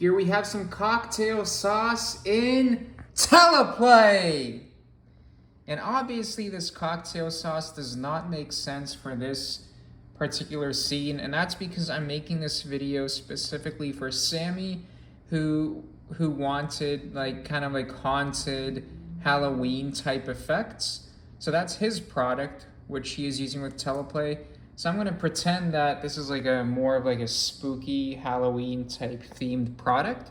Here we have some cocktail sauce in Teleplay. And obviously this cocktail sauce does not make sense for this particular scene, and that's because I'm making this video specifically for Sammy, who wanted like kind of like haunted Halloween type effects. So that's his product, which he is using with Teleplay. So I'm gonna pretend that this is like a more of like a spooky Halloween type themed product.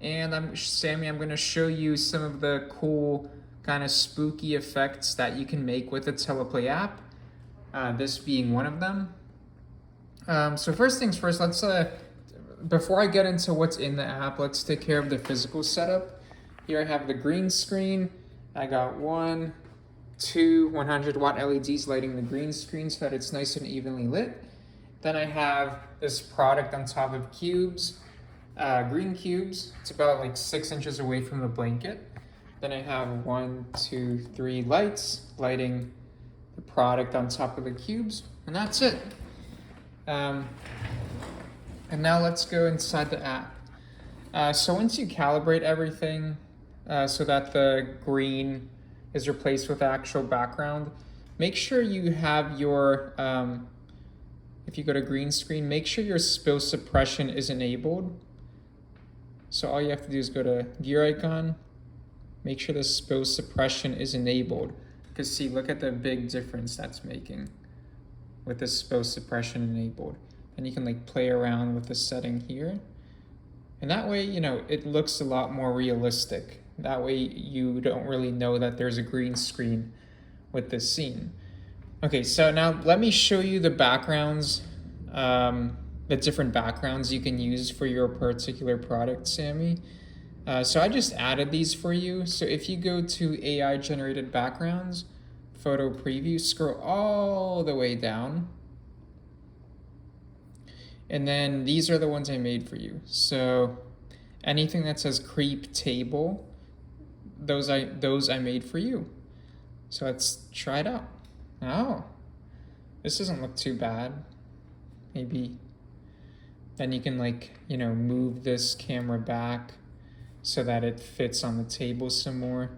And Sammy, I'm gonna show you some of the cool kind of spooky effects that you can make with the Teleplay app. This being one of them. So first things first, let's before I get into what's in the app, let's take care of the physical setup. Here I have the green screen. I got 2 100-watt LEDs lighting the green screen so that it's nice and evenly lit. Then I have this product on top of cubes, green cubes. It's about like 6 inches away from the blanket. Then I have 1, 2, 3 lights lighting the product on top of the cubes, and that's it. And now let's go inside the app. So once you calibrate everything so that the green is replaced with the actual background, make sure you have your, if you go to green screen, make sure your spill suppression is enabled. So all you have to do is go to gear icon, make sure the spill suppression is enabled. Because see, look at the big difference that's making with the spill suppression enabled. And you can like play around with the setting here. And that way, you know, it looks a lot more realistic. That way you don't really know that there's a green screen with this scene. Okay, so now let me show you the backgrounds, the different backgrounds you can use for your particular product, Sammy. So I just added these for you. So if you go to AI generated backgrounds, photo preview, scroll all the way down. And then these are the ones I made for you. So anything that says creep table, those I made for you. So let's try it out. Oh, this doesn't look too bad. Maybe then you can like, you know, move this camera back so that it fits on the table some more.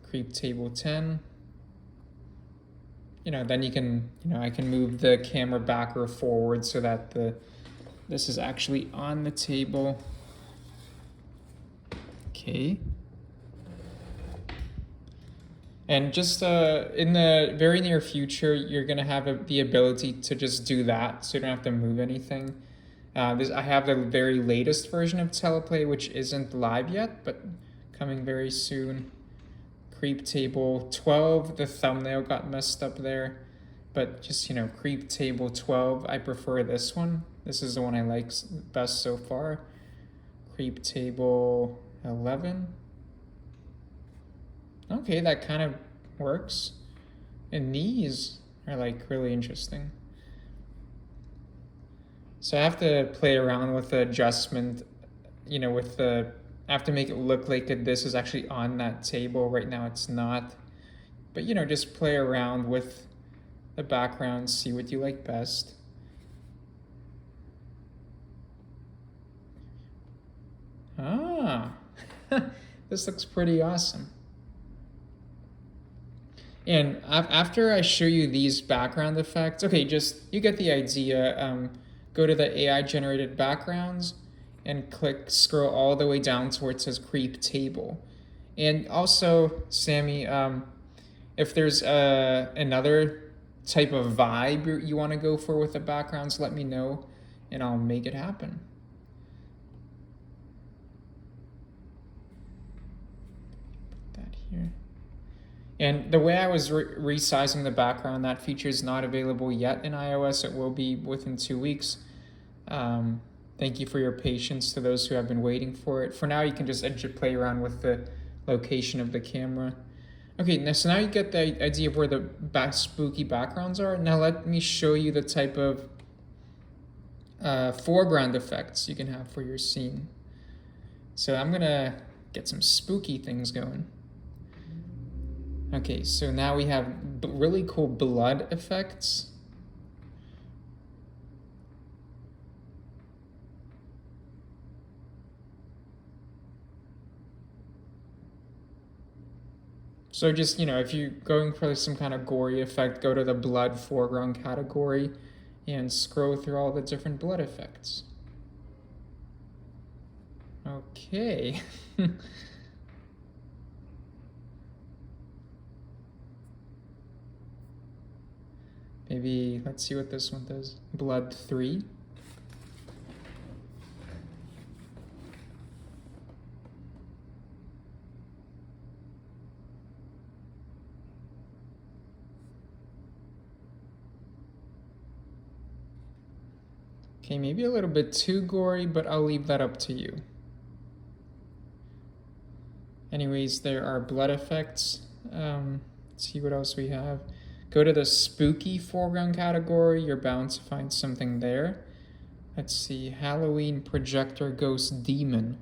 Creep table 10. You know, then you can, you know, I can move the camera back or forward so that this is actually on the table. Okay. And just in the very near future, you're gonna have the ability to just do that, so you don't have to move anything. I have the very latest version of Teleplay, which isn't live yet, but coming very soon. Creep table 12, the thumbnail got messed up there, but just, you know, creep table 12, I prefer this one. This is the one I like best so far. Creep table 11. Okay, that kind of works. And these are like really interesting. So I have to play around with the adjustment, you know, I have to make it look like this is actually on that table. Right now it's not. But, you know, just play around with the background, see what you like best. Ah, this looks pretty awesome. And after I show you these background effects, okay, just, you get the idea. Go to the AI generated backgrounds and scroll all the way down to where it says creep table. And also, Sammy, if there's another type of vibe you want to go for with the backgrounds, let me know and I'll make it happen. Put that here. And the way I was resizing the background, that feature is not available yet in iOS. It will be within 2 weeks. Thank you for your patience to those who have been waiting for it. For now, you can just play around with the location of the camera. Okay, so now you get the idea of where the spooky backgrounds are. Now let me show you the type of foreground effects you can have for your scene. So I'm gonna get some spooky things going. Okay, so now we have really cool blood effects. So just, if you're going for some kind of gory effect, go to the blood foreground category and scroll through all the different blood effects. Okay. Maybe, let's see what this one does. Blood 3. Okay, maybe a little bit too gory, but I'll leave that up to you. Anyways, there are blood effects. Let's see what else we have. Go to the spooky foreground category. You're bound to find something there. Let's see, Halloween projector ghost demon.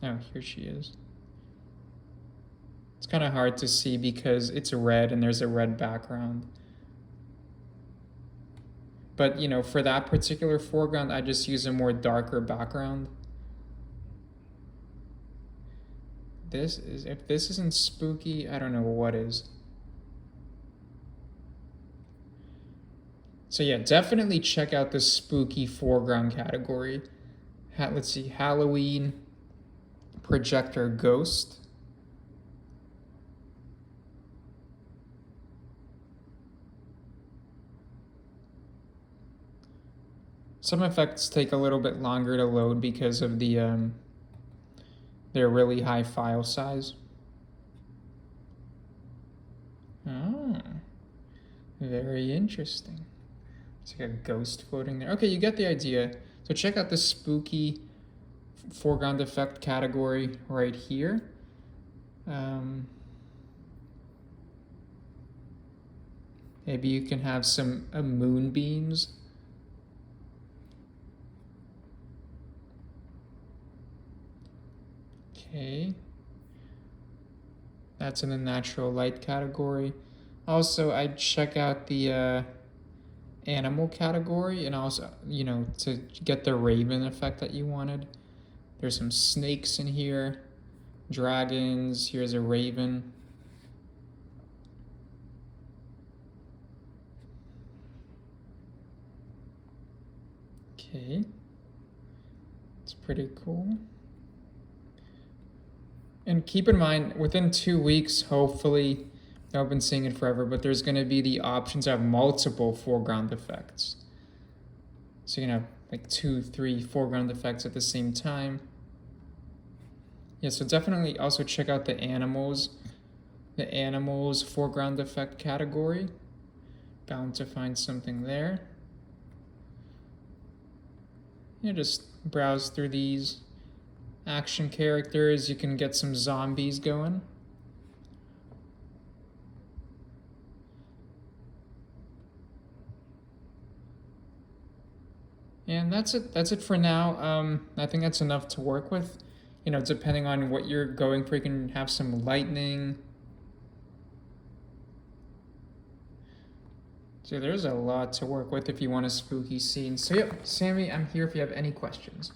Oh, here she is. It's kind of hard to see because it's red and there's a red background. But, for that particular foreground, I just use a more darker background. If this isn't spooky, I don't know what is. So yeah, definitely check out the spooky foreground category. Let's see, Halloween projector ghost. Some effects take a little bit longer to load because of their really high file size. Oh, very interesting. It's like a ghost floating there. Okay, you get the idea. So check out the spooky foreground effect category right here. Maybe you can have some moonbeams. Okay. That's in the natural light category. Also, I'd check out the animal category, and also, to get the raven effect that you wanted. There's some snakes in here, dragons, here's a raven. Okay, it's pretty cool. And keep in mind, within 2 weeks, hopefully, I've been seeing it forever, but there's going to be the option to have multiple foreground effects. So you can have like 2, 3 foreground effects at the same time. Yeah, so definitely also check out the animals foreground effect category. Bound to find something there. Just browse through these action characters. You can get some zombies going. And that's it for now. I think that's enough to work with. Depending on what you're going for, you can have some lightning. So there's a lot to work with if you want a spooky scene. So yep, Sammy, I'm here if you have any questions.